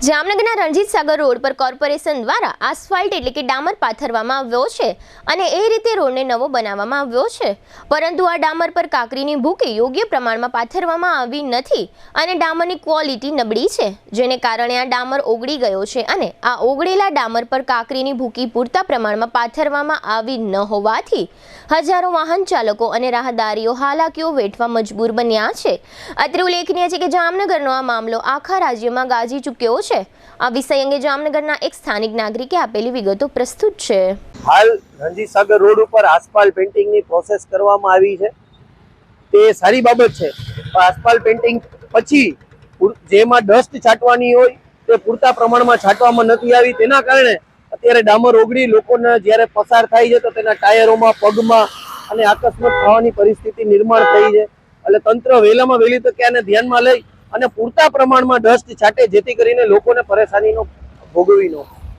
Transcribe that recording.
જામનગરના રણજીત સાગર રોડ પર કોર્પોરેશન દ્વારા આસ્ફાલ્ટ એટલે કે ડામર પાથરવામાં આવ્યો છે અને એ રીતે રોડને નવો બનાવવામાં આવ્યો છે, પરંતુ આ ડામર પર કાંકરીની ભૂકી યોગ્ય પ્રમાણમાં પાથરવામાં આવી નથી અને ડામરની ક્વોલિટી નબળી છે, જેને કારણે આ ડામર ઓગળી ગયો છે અને આ ઓગળેલા ડામર પર કાંકરીની ભૂકી પૂરતા પ્રમાણમાં પાથરવામાં આવી ન હોવાથી હજારો વાહન ચાલકો અને રાહદારીઓ હાલાકીઓ વેઠવા મજબૂર બન્યા છે। અત્રે ઉલ્લેખનીય છે કે જામનગરનો આ મામલો આખા રાજ્યમાં ગાજી ચૂક્યો છે। આ વિષય અંગે જામનગરના એક સ્થાનિક નાગરિકે આપેલી વિગતો પ્રસ્તુત છે। હાલ રણજીત સાગર રોડ ઉપર આસ્ફાલ્ટ પેઇન્ટિંગની પ્રોસેસ કરવામાં આવી છે, તે સારી બાબત છે। આસ્ફાલ્ટ પેઇન્ટિંગ પછી જેમાં ડસ્ટ છાંટવાની હોય તે પૂરતા પ્રમાણમાં છાંટવામાં નથી આવી, તેના કારણે અત્યારે ડામર ઓગળી લોકોને જ્યારે પસાર થાય છે તો તેના ટાયરોમાં, પગમાં અને અકસ્માત થવાની પરિસ્થિતિ નિર્માણ થઈ છે। એટલે તંત્ર વહેલામાં વહેલી તકે આને ધ્યાનમાં લઈ અને પૂરતા પ્રમાણમાં ડસ્ટ છાંટે, જેથી કરીને લોકોને પરેશાનીનો ભોગવી ન